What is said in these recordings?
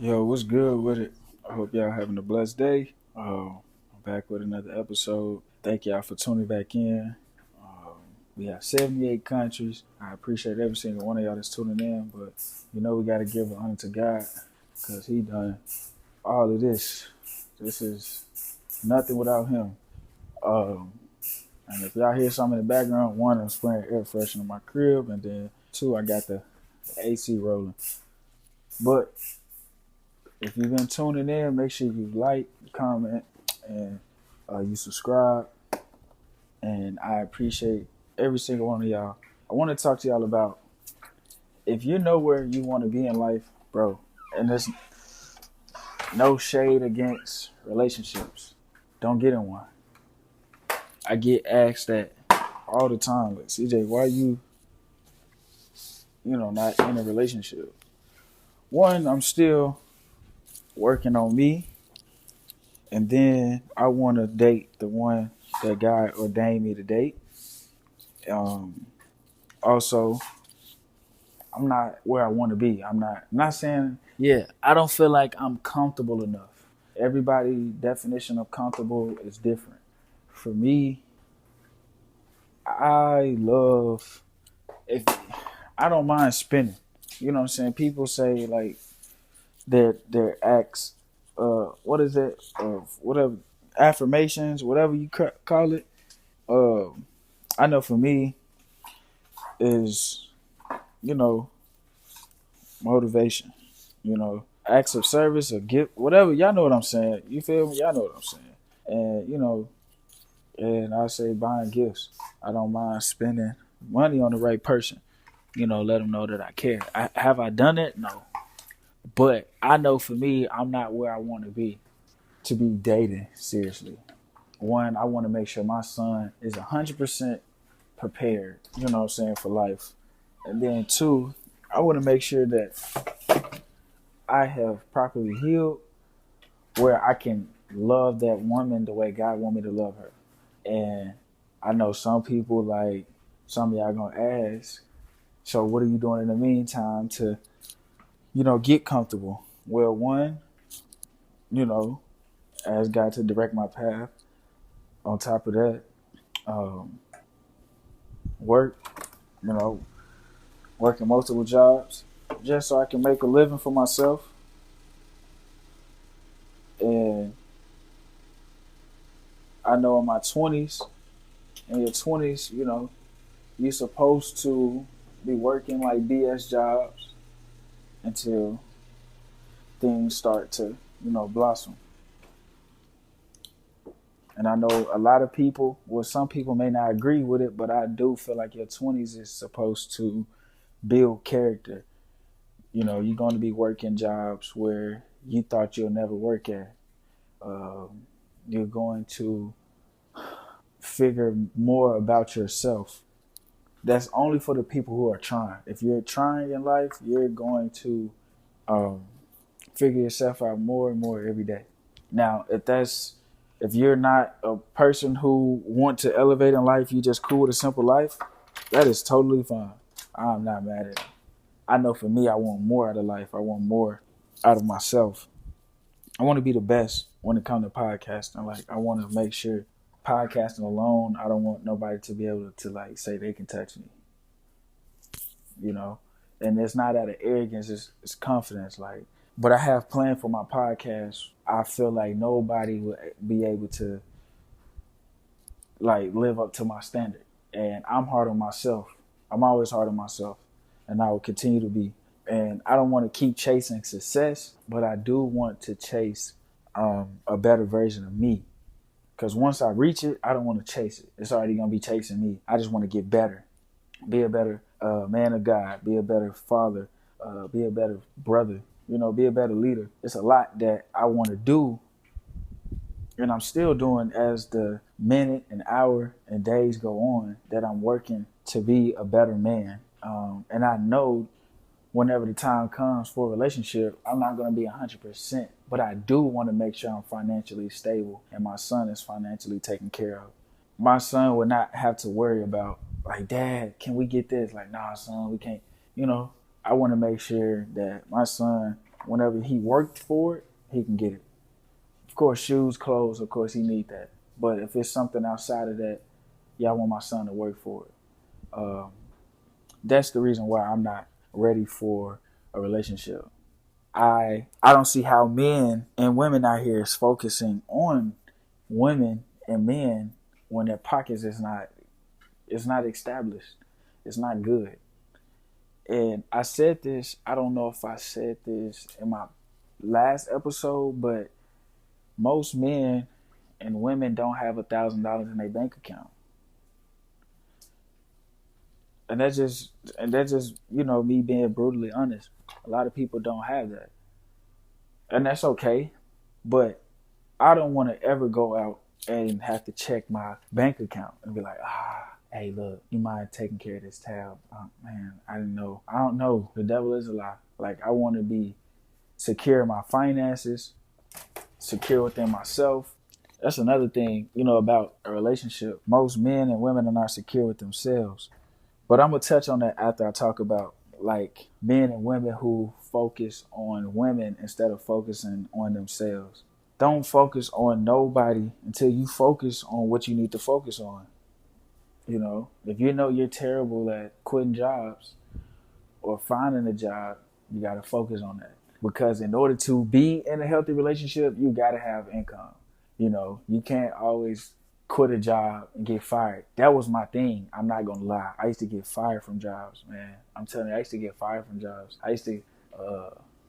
Yo, what's good with it? I hope y'all having a blessed day. I'm back with another episode. Thank y'all for tuning back in. Um, we have 78 countries. I appreciate every single one of y'all that's tuning in, but we got to give honor to God because He done all of this. This is nothing without Him. Um, and if y'all hear something in the background, one, I'm spraying air freshener in my crib, and then two, I got the AC rolling. But if you've been tuning in, make sure you like, comment, and you subscribe. And I appreciate every single one of y'all. I want to talk to y'all about if you know where you want to be in life, bro, and there's no shade against relationships, don't get in one. I get asked that all the time, like, CJ, why not in a relationship? One, I'm still working on me. And then I want to date the one that God ordained me to date. Um, Also, I'm not where I want to be. I'm not saying, yeah, I don't feel like I'm comfortable enough. Everybody's definition of comfortable is different. For me, I love, if I don't mind spinning. You know what I'm saying? People say like their acts, what is it? Whatever affirmations, whatever you call it. Uh, I know for me is, you know, motivation, acts of service or gift, whatever. Y'all know what I'm saying. You feel me? Y'all know what I'm saying. And, and I say buying gifts. I don't mind spending money on the right person. Let them know that I care. Have I done it? No. But I know for me, I'm not where I want to be dating seriously. One, I want to make sure my son is 100% prepared, for life. And then two, I want to make sure that I have properly healed where I can love that woman the way God want me to love her. And I know some people, like some of y'all gonna ask, so what are you doing in the meantime to, get comfortable? Well, one, ask God to direct my path. On top of that, um, work, you know, working multiple jobs just so I can make a living for myself. And I know in my 20s, in your 20s, you're supposed to be working like BS jobs until things start to, blossom. And I know a lot of people, well, some people may not agree with it, but I do feel like your 20s is supposed to build character. You're going to be working jobs where you thought you'll never work at. You're going to figure more about yourself. That's only for the people who are trying. If you're trying in life, you're going to um, figure yourself out more and more every day. Now, if you're not a person who want to elevate in life, you just cool with a simple life, that is totally fine. I'm not mad at it. I know for me, I want more out of life. I want more out of myself. I want to be the best when it comes to podcasting. Like, I want to make sure podcasting alone, I don't want nobody to be able to like say they can touch me, and it's not out of arrogance, it's confidence. Like, but I have planned for my podcast. I feel like nobody would be able to like live up to my standard, and I'm hard on myself. I'm always hard on myself, and I will continue to be. And I don't want to keep chasing success, but I do want to chase a better version of me. Because once I reach it, I don't want to chase it. It's already going to be chasing me. I just want to get better. Be a better man of God. Be a better father. Be a better brother. Be a better leader. It's a lot that I want to do. And I'm still doing as the minute and hour and days go on that I'm working to be a better man. And I know whenever the time comes for a relationship, I'm not going to be 100%, but I do want to make sure I'm financially stable and my son is financially taken care of. My son would not have to worry about, like, Dad, can we get this? Like, nah, son, we can't. I want to make sure that my son whenever he worked for it, he can get it. Of course, shoes, clothes, of course, he need that. But if it's something outside of that, yeah, I want my son to work for it. Um, that's the reason why I'm not ready for a relationship. I don't see how men and women out here is focusing on women and men when their pockets is not, it's not established. It's not good. And I said this, I don't know if I said this in my last episode, but most men and women don't have $1,000 in their bank account. And that's just me being brutally honest. A lot of people don't have that. And that's okay. But I don't want to ever go out and have to check my bank account and be like, hey, look, you mind taking care of this tab? Oh, man, I didn't know. I don't know. The devil is a lie. Like, I want to be secure in my finances, secure within myself. That's another thing, about a relationship. Most men and women are not secure with themselves. But I'm going to touch on that after I talk about, like, men and women who focus on women instead of focusing on themselves. Don't focus on nobody until you focus on what you need to focus on. If you know you're terrible at quitting jobs or finding a job, you got to focus on that. Because in order to be in a healthy relationship, you got to have income. You can't always quit a job and get fired. That was my thing. I'm not going to lie. I used to get fired from jobs, man. I'm telling you, I used to get fired from jobs. I used to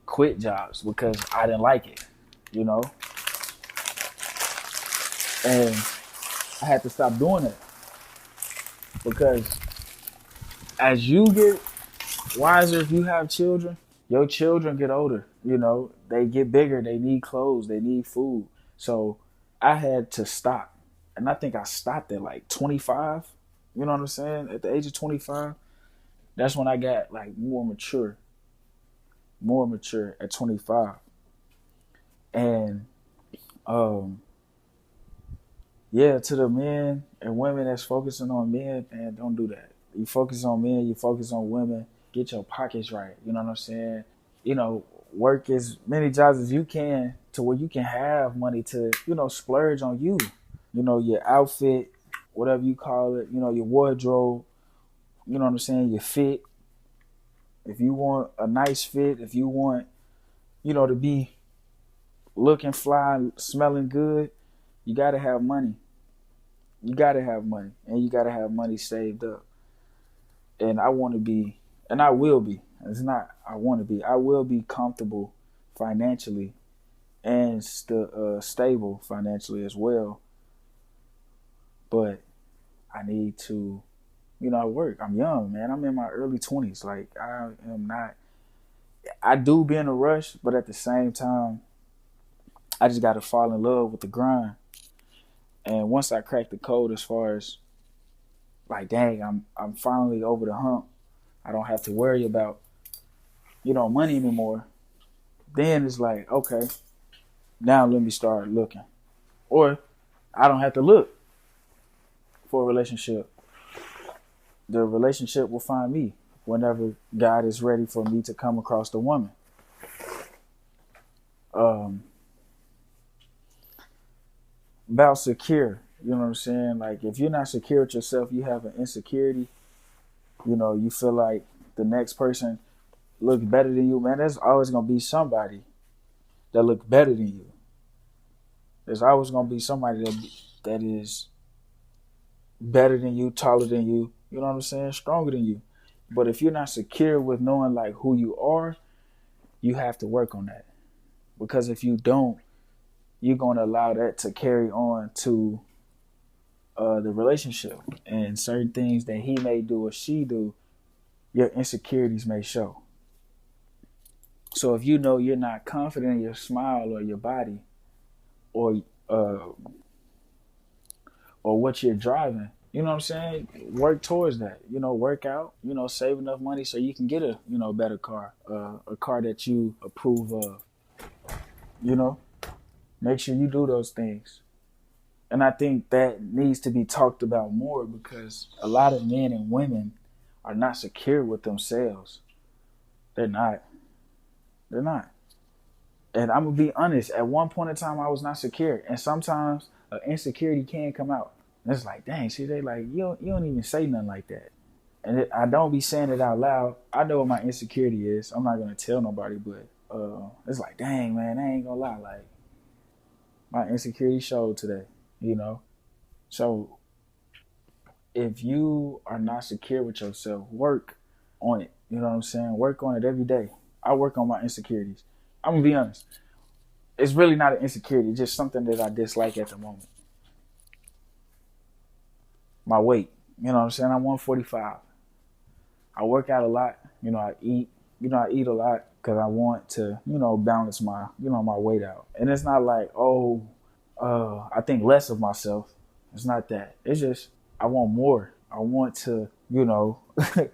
quit jobs because I didn't like it, And I had to stop doing it. Because as you get wiser, if you have children, your children get older. They get bigger. They need clothes. They need food. So I had to stop. And I think I stopped at like 25. You know what I'm saying? At the age of 25, that's when I got like more mature at 25. And to the men and women that's focusing on men, man, don't do that. You focus on men, you focus on women, get your pockets right. You know what I'm saying? Work as many jobs as you can to where you can have money to, splurge on you. Your outfit, whatever you call it, your wardrobe, you know what I'm saying, your fit. If you want a nice fit, if you want, to be looking fly, smelling good, you got to have money. You got to have money, and you got to have money saved up. And I want to be, and I will be. It's not I want to be. I will be comfortable financially and stable financially as well. But I need to, work. I'm young, man. I'm in my early 20s. Like, I am not, I do be in a rush, but at the same time, I just got to fall in love with the grind. And once I crack the code as far as, like, dang, I'm finally over the hump. I don't have to worry about, money anymore. Then it's like, okay, now let me start looking. Or I don't have to look for a relationship. The relationship will find me whenever God is ready for me to come across the woman. About secure, you know what I'm saying? Like, if you're not secure with yourself, you have an insecurity, you feel like the next person looks better than you, man, there's always going to be somebody that looks better than you. There's always going to be somebody that is better than you, taller than you, you know what I'm saying, stronger than you. But if you're not secure with knowing, like, who you are, you have to work on that. Because if you don't, you're going to allow that to carry on to the relationship. And certain things that he may do or she do, your insecurities may show. So if you know you're not confident in your smile or your body or what you're driving, you know what I'm saying? Work towards that. Work out, save enough money so you can get a, better car, a car that you approve of. Make sure you do those things. And I think that needs to be talked about more because a lot of men and women are not secure with themselves. They're not. And I'm gonna be honest. At one point in time, I was not secure, and sometimes insecurity can come out. And it's like, dang, see, they like you don't even say nothing like that. And I don't be saying it out loud. I know what my insecurity is. I'm not gonna tell nobody, but it's like, dang, man, I ain't gonna lie. Like my insecurity showed today, you know. So if you are not secure with yourself, work on it. You know what I'm saying? Work on it every day. I work on my insecurities. I'm gonna be honest. It's really not an insecurity. It's just something that I dislike at the moment. My weight. You know what I'm saying? I'm 145. I work out a lot. You know, I eat. You know, I eat a lot because I want to, balance my, my weight out. And it's not like, I think less of myself. It's not that. It's just I want more. I want to, I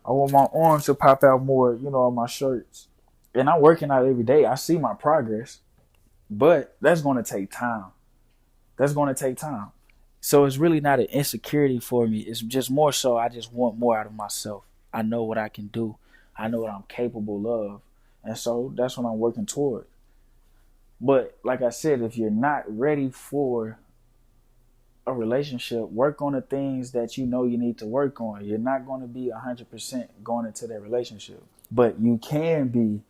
want my arms to pop out more, on my shirts. And I'm working out every day. I see my progress, but that's going to take time. That's going to take time. So it's really not an insecurity for me. It's just more so I just want more out of myself. I know what I can do. I know what I'm capable of. And so that's what I'm working toward. But like I said, if you're not ready for a relationship, work on the things that you know you need to work on. You're not going to be 100% going into that relationship. But you can be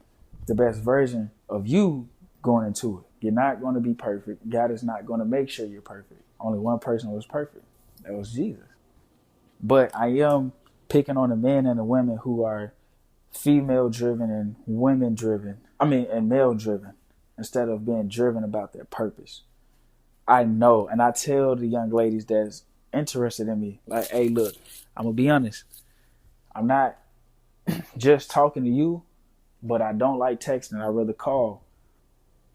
the best version of you going into it. You're not going to be perfect. God is not going to make sure you're perfect. Only one person was perfect. That was Jesus. But I am picking on the men and the women who are female driven and women driven. And male driven, instead of being driven about their purpose. I know, and I tell the young ladies that's interested in me, like, hey, look, I'm going to be honest. I'm not just talking to you, but I don't like texting. I'd rather call,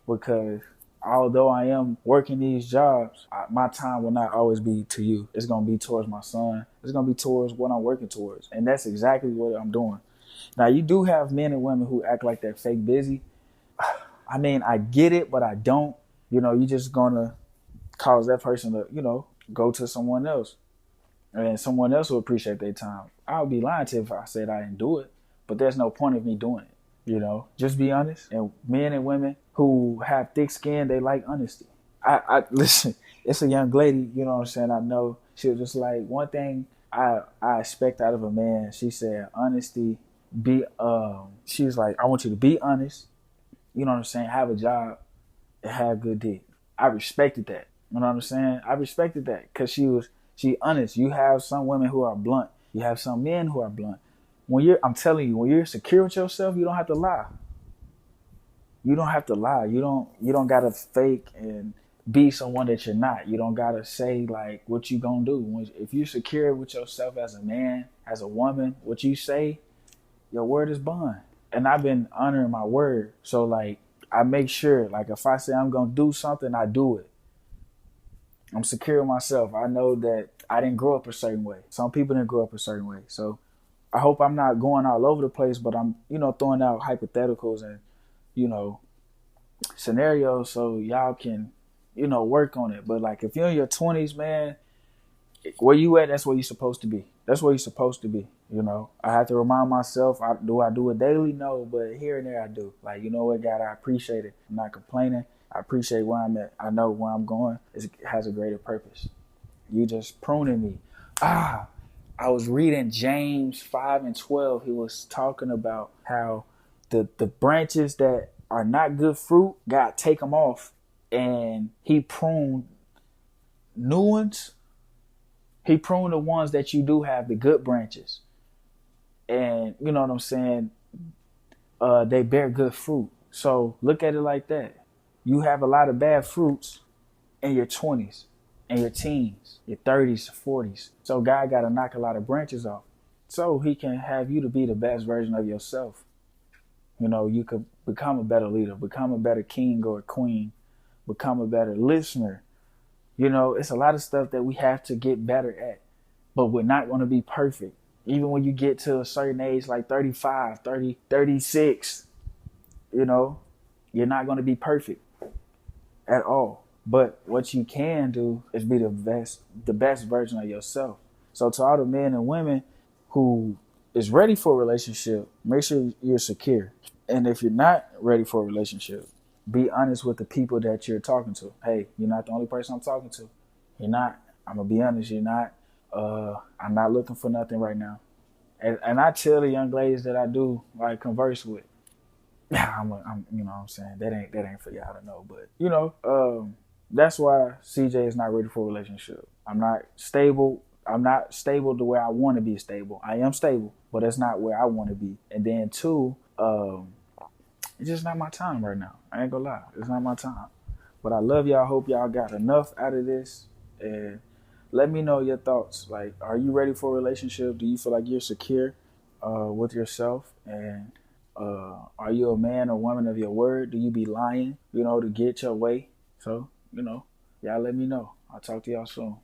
because although I am working these jobs, my time will not always be to you. It's going to be towards my son. It's going to be towards what I'm working towards. And that's exactly what I'm doing. Now, you do have men and women who act like they're fake busy. I get it, but I don't. You just going to cause that person to, go to someone else. And someone else will appreciate their time. I would be lying to you if I said I didn't do it. But there's no point of me doing it. Just be honest. And men and women who have thick skin, they like honesty. I listen, it's a young lady, you know what I'm saying? I know she was just like, one thing I expect out of a man, she said, honesty, she was like, I want you to be honest, you know what I'm saying, have a job, and have good dick. I respected that. You know what I'm saying? I respected that because she honest. You have some women who are blunt. You have some men who are blunt. I'm telling you, when you're secure with yourself, you don't have to lie. You don't have to lie. You don't gotta fake and be someone that you're not. You don't gotta say like what you gonna do. If you're secure with yourself as a man, as a woman, what you say, your word is bond. And I've been honoring my word. So like I make sure, like if I say I'm gonna do something, I do it. I'm secure with myself. I know that I didn't grow up a certain way. Some people didn't grow up a certain way. So I hope I'm not going all over the place, but I'm, throwing out hypotheticals and, scenarios so y'all can, work on it. But like if you're in your 20s, man, where you at, that's where you're supposed to be. That's where you're supposed to be. I have to remind myself, do I do it daily? No, but here and there I do. Like, you know what, God, I appreciate it. I'm not complaining. I appreciate where I'm at. I know where I'm going. It has a greater purpose. You just pruning me. I was reading James 5:12. He was talking about how the branches that are not good fruit, God take them off, and he pruned new ones. He pruned the ones that you do have, the good branches. And you know what I'm saying? They bear good fruit. So look at it like that. You have a lot of bad fruits in your 20s, in your teens, your 30s, 40s. So God got to knock a lot of branches off so he can have you to be the best version of yourself. You could become a better leader, become a better king or queen, become a better listener. It's a lot of stuff that we have to get better at, but we're not going to be perfect. Even when you get to a certain age, like 35, 30, 36, you're not going to be perfect at all. But what you can do is be the best version of yourself. So to all the men and women who is ready for a relationship, make sure you're secure. And if you're not ready for a relationship, be honest with the people that you're talking to. Hey, you're not the only person I'm talking to. You're not. I'm gonna be honest. You're not. I'm not looking for nothing right now. And I tell the young ladies that I do like converse with, I'm you know what I'm saying, that ain't for y'all to know, but that's why CJ is not ready for a relationship. I'm not stable. I'm not stable the way I want to be stable. I am stable, but that's not where I want to be. And then two, it's just not my time right now. I ain't gonna lie, it's not my time. But I love y'all. Hope y'all got enough out of this, and let me know your thoughts. Like, are you ready for a relationship? Do you feel like you're secure with yourself? And are you a man or woman of your word? Do you be lying, to get your way? So, y'all let me know. I'll talk to y'all soon.